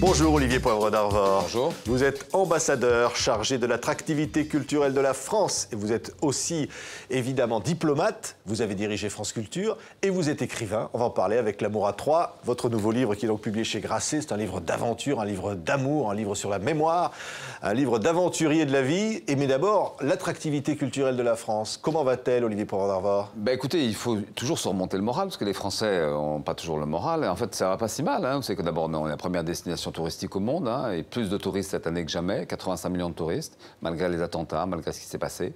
Bonjour Olivier Poivre d'Arvor. Bonjour. Vous êtes ambassadeur chargé de l'attractivité culturelle de la France et vous êtes aussi évidemment diplomate. Vous avez dirigé France Culture et vous êtes écrivain. On va en parler avec L'amour à trois, votre nouveau livre qui est donc publié chez Grasset. C'est un livre d'aventure, un livre d'amour, un livre sur la mémoire, un livre d'aventurier de la vie. Mais d'abord, l'attractivité culturelle de la France. Comment va-t-elle, Olivier Poivre d'Arvor? Écoutez, il faut toujours surmonter le moral parce que les Français n'ont pas toujours le moral. Et en fait, ça va pas si mal. Vous savez que d'abord, on est la première destination touristique au monde, et plus de touristes cette année que jamais, 85 millions de touristes, malgré les attentats, malgré ce qui s'est passé.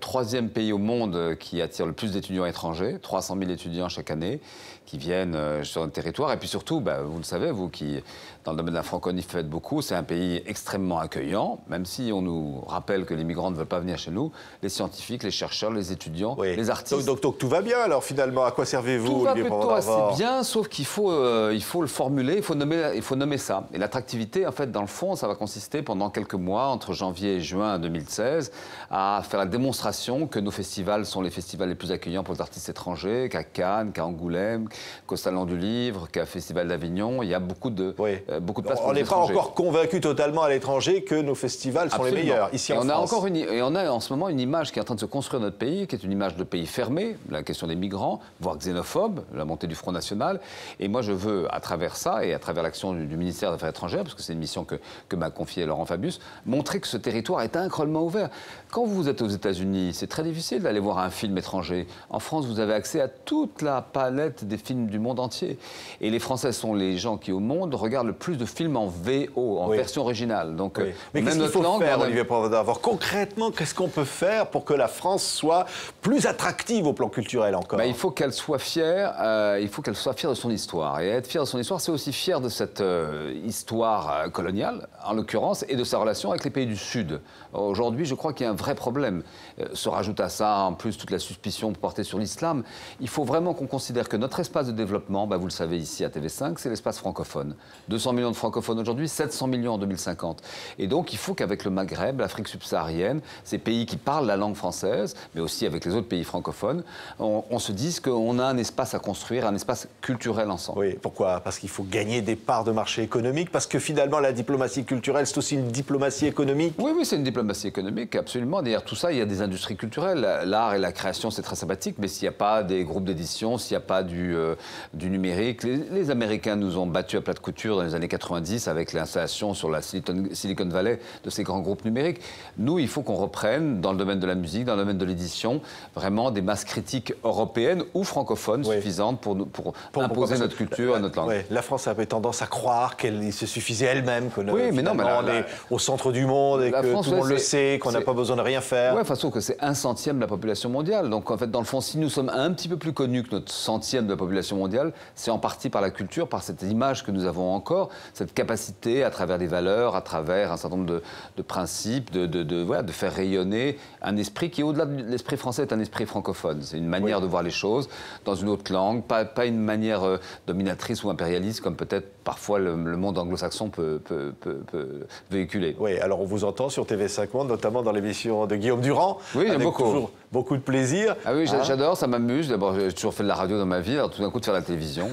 Troisième pays au monde qui attire le plus d'étudiants étrangers, 300 000 étudiants chaque année qui viennent sur notre territoire. Et puis surtout, vous le savez, vous qui, dans le domaine de la francophonie, faites beaucoup, c'est un pays extrêmement accueillant, même si on nous rappelle que les migrants ne veulent pas venir chez nous, les scientifiques, les chercheurs, les étudiants, les artistes. Donc tout va bien alors finalement, à quoi servez-vous, Tout va Olivier plutôt Poivre d'Arvor? assez bien, sauf qu'il faut le formuler, il faut nommer ça. Et l'attractivité, en fait, dans le fond, ça va consister pendant quelques mois, entre janvier et juin 2016, à faire la démonstration que nos festivals sont les festivals les plus accueillants pour les artistes étrangers, qu'à Cannes, qu'à Angoulême, qu'au Salon du Livre, qu'à Festival d'Avignon. Il y a beaucoup de places pour les étrangers. On n'est pas encore convaincu totalement à l'étranger que nos festivals sont les meilleurs, ici en France. Et on a en ce moment une image qui est en train de se construire dans notre pays, qui est une image de pays fermé, la question des migrants, voire xénophobe, la montée du Front National. Et moi, je veux, à travers ça, et à travers l'action du ministère des Affaires étrangères, parce que c'est une mission que m'a confiée Laurent Fabius, montrer que ce territoire est incroyablement ouvert. Quand vous êtes aux États-Unis, c'est très difficile d'aller voir un film étranger. En France, vous avez accès à toute la palette des films du monde entier. Et les Français sont les gens qui, au monde, regardent le plus de films en VO, en version originale. Donc, mais qu'est-ce qu'il faut faire, Olivier Poivre d'Arvor? Concrètement, qu'est-ce qu'on peut faire pour que la France soit plus attractive au plan culturel encore? Il faut qu'elle soit fière. Il faut qu'elle soit fière de son histoire. Et être fière de son histoire, c'est aussi fière de cette histoire coloniale, en l'occurrence, et de sa relation avec les pays du Sud. Aujourd'hui, je crois qu'il y a un vrai problème. Se rajoute à ça, en plus, toute la suspicion portée sur l'islam. Il faut vraiment qu'on considère que notre espace de développement, vous le savez ici à TV5, c'est l'espace francophone. 200 millions de francophones aujourd'hui, 700 millions en 2050. Et donc, il faut qu'avec le Maghreb, l'Afrique subsaharienne, ces pays qui parlent la langue française, mais aussi avec les autres pays francophones, on se dise qu'on a un espace à construire, un espace culturel ensemble. Oui, pourquoi? Parce qu'il faut gagner des parts de marché économique, parce que finalement, la diplomatie culturelle, c'est aussi une diplomatie économique. Oui, c'est une diplomatie économique, absolument. Derrière tout ça, il y a des industries culturelles. L'art et la création, c'est très sympathique, mais s'il n'y a pas des groupes d'édition, s'il n'y a pas du numérique, les Américains nous ont battus à plat de couture dans les années 90 avec l'installation sur la Silicon Valley de ces grands groupes numériques. Nous, il faut qu'on reprenne, dans le domaine de la musique, dans le domaine de l'édition, vraiment des masses critiques européennes ou francophones suffisantes pour imposer notre culture et notre langue. La France a un peu tendance à croire qu'elle se suffisait elle-même, qu'on on est au centre du monde et que tout le monde le sait, qu'on n'a pas besoin de rien faire. Oui, façon que c'est 1/100 de la population mondiale. Donc en fait, dans le fond, si nous sommes un petit peu plus connus que notre 100e de la population mondiale, c'est en partie par la culture, par cette image que nous avons encore, cette capacité à travers des valeurs, à travers un certain nombre de principes, de faire rayonner un esprit qui, au-delà de l'esprit français, est un esprit francophone. C'est une manière de voir les choses dans une autre langue, pas une manière dominatrice ou impérialiste comme peut-être parfois le monde anglo-saxon peut véhiculer. Oui, alors on vous entend sur TV5 Monde, notamment dans l'émission de Guillaume Durand. Oui, avec beaucoup. Toujours beaucoup de plaisir. Ah oui, j'adore, ça m'amuse. D'abord, j'ai toujours fait de la radio dans ma vie, alors tout d'un coup de faire la télévision,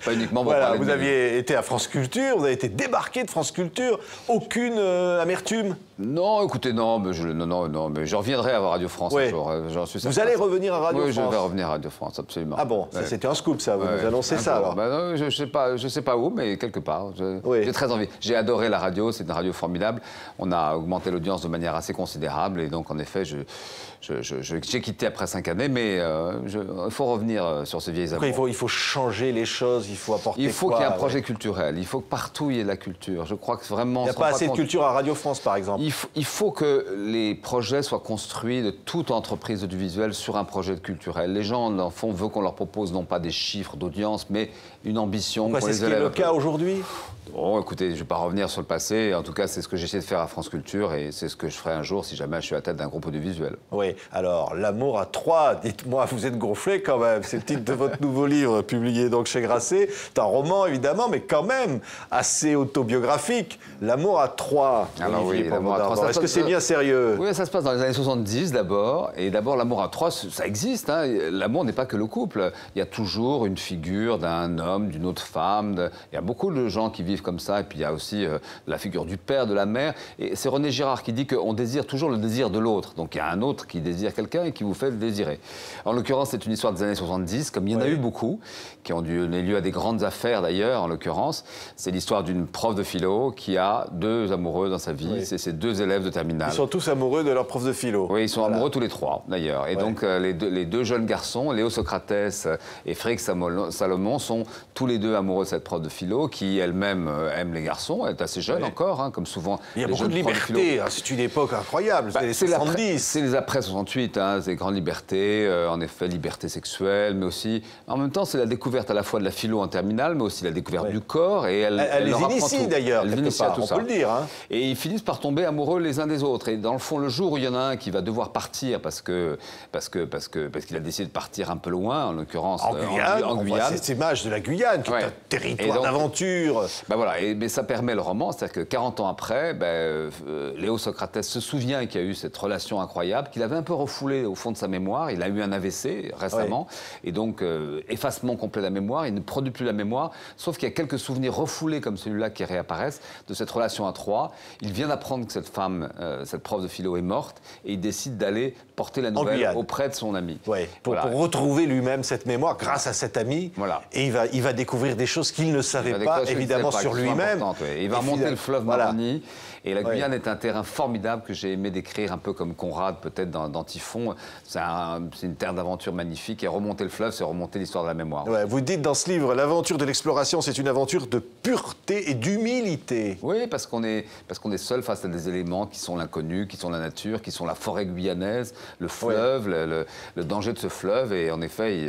pas uniquement pour parler de vous aviez été à France Culture, vous avez été débarqué de France Culture, aucune amertume? Non, écoutez, non, mais je reviendrai à Radio France un jour. Vous allez revenir à Radio France? Oui, je vais revenir à Radio France, absolument. Ah bon, c'était un scoop ça, vous nous annoncez ça alors? Non, je sais pas où, mais quelque part. J'ai très envie. J'ai adoré la radio, c'est une radio formidable. On a augmenté l'audience de manière assez considérable et donc en effet, j'ai quitté après 5 années, mais il faut revenir sur ces vieilles amours. Il faut changer les choses, il faut apporter Il faut qu'il y ait un projet culturel, il faut que partout il y ait de la culture. Je crois que vraiment... Il n'y a pas assez de culture à Radio France, par exemple. Il faut que les projets soient construits de toute entreprise audiovisuelle sur un projet culturel. Les gens, en fond, veulent qu'on leur propose non pas des chiffres d'audience, mais une ambition. C'est ce qui est le cas aujourd'hui? Bon, écoutez, je ne vais pas revenir sur le passé. En tout cas, c'est ce que j'essaie de faire à France Culture et c'est ce que je ferai un jour si jamais je suis à la tête d'un groupe audiovisuel. Oui, alors Alors, L'amour à trois, dites-moi, vous êtes gonflé quand même. C'est le titre de votre nouveau livre, publié donc chez Grasset. C'est un roman, évidemment, mais quand même assez autobiographique. L'amour à trois. Alors oui, L'amour à trois. Est-ce que c'est bien sérieux? Oui, ça se passe dans les années 70 d'abord. Et d'abord, l'amour à trois, ça existe. Hein. L'amour n'est pas que le couple. Il y a toujours une figure d'un homme, d'une autre femme. Il y a beaucoup de gens qui vivent comme ça. Et puis il y a aussi la figure du père, de la mère. Et c'est René Girard qui dit qu'on désire toujours le désir de l'autre. Donc il y a un autre qui désire quelqu'un et qui vous fait le désirer. En l'occurrence, c'est une histoire des années 70, comme il y en a eu beaucoup, qui ont donné lieu à des grandes affaires d'ailleurs, en l'occurrence. C'est l'histoire d'une prof de philo qui a deux amoureux dans sa vie. C'est ses deux élèves de terminale. Ils sont tous amoureux de leur prof de philo. Oui, ils sont amoureux tous les trois, d'ailleurs. Et donc, les deux jeunes garçons, Léo Socrates et Frédéric Salomon, sont tous les deux amoureux de cette prof de philo, qui elle-même aime les garçons. Elle est assez jeune encore, hein, comme souvent. Il y a beaucoup de liberté. C'est une époque incroyable. C'est les 70. C'est les après 68, hein, c'est grandes libertés, en effet, liberté sexuelle, mais aussi, en même temps, c'est la découverte à la fois de la philo en terminale, mais aussi la découverte du corps. Et elle les leur initie d'ailleurs, quelque part, on peut le dire. Hein. Et ils finissent par tomber amoureux les uns des autres. Et dans le fond, le jour où il y en a un qui va devoir partir parce qu'il a décidé de partir un peu loin, en l'occurrence en Guyane. C'est cette image de la Guyane, qui est un territoire d'aventure. Ben voilà, mais ça permet le roman, c'est-à-dire que 40 ans après, Léo Socrates se souvient qu'il y a eu cette relation incroyable, qu'il avait un peu refoulée au fond de sa mémoire. Il a eu un AVC récemment, et donc effacement complet de la mémoire. Il ne produit plus la mémoire, sauf qu'il y a quelques souvenirs refoulés comme celui-là qui réapparaissent de cette relation à trois. Il vient d'apprendre que cette femme, cette prof de philo, est morte, et il décide d'aller porter la nouvelle auprès de son ami. Pour retrouver lui-même cette mémoire grâce à cet ami. Et il va découvrir des choses qu'il ne savait pas, évidemment, sur lui-même. Il va remonter le fleuve Maroni. Et la Guyane est un terrain formidable que j'ai aimé décrire, un peu comme Conrad, peut-être, dans Typhon. C'est une terre d'aventure magnifique. Et remonter le fleuve, c'est remonter l'histoire de la mémoire. Vous dites dans ce livre, l'aventure de l'exploration, c'est une aventure de pureté et d'humilité. Oui, parce qu'on est seul face à des éléments qui sont l'inconnu, qui sont la nature, qui sont la forêt guyanaise, le fleuve, le danger de ce fleuve. Et en effet,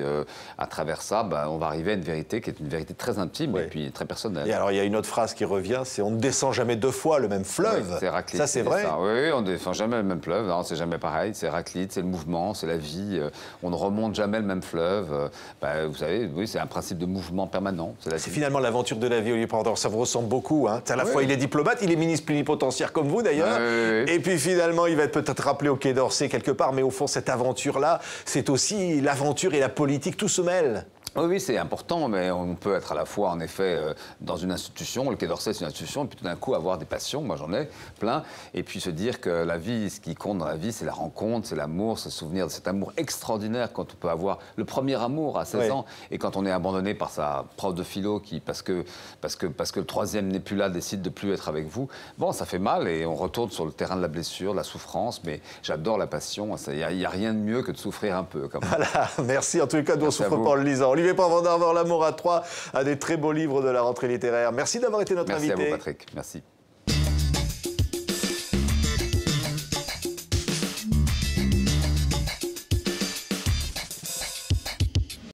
à travers ça, on va arriver à une vérité qui est une vérité très intime et puis très personnelle. Et alors, il y a une autre phrase qui revient, c'est « on ne descend jamais deux fois le même fleuve ». C'est Héraclite. Ça, c'est vrai. Oui, on ne descend jamais le même fleuve, hein, c'est jamais pareil. C'est Héraclite, c'est le mouvement, c'est la vie. On ne remonte jamais le même fleuve. Vous savez, oui, c'est un principe de mouvement permanent. C'est finalement l'aventure de la vie, Olivier Pandore. Ça vous ressemble beaucoup. Hein. À la fois, il est diplomate, il est ministre plénipotentiaire comme vous, d'ailleurs. Et puis, finalement, il va être peut-être rappelé au Quai d'Orsay quelque part. Mais au fond, cette aventure-là, c'est aussi l'aventure et la politique. Tout se mêle. Oui, c'est important, mais on peut être à la fois, en effet, dans une institution, le Quai d'Orsay, c'est une institution, et puis tout d'un coup avoir des passions, moi j'en ai plein, et puis se dire que la vie, ce qui compte dans la vie, c'est la rencontre, c'est l'amour, se souvenir de cet amour extraordinaire quand on peut avoir le premier amour à 16 ans, et quand on est abandonné par sa prof de philo qui, parce que le troisième n'est plus là, décide de plus être avec vous. Bon, ça fait mal, et on retourne sur le terrain de la blessure, de la souffrance, mais j'adore la passion, il n'y a rien de mieux que de souffrir un peu. Voilà, merci en tout cas, nous on souffre pas en le lisant. Olivier Pandore, L'amour à trois, un des très beaux livres de la rentrée littéraire. Merci d'avoir été notre invité. Merci à vous, Patrick. Merci.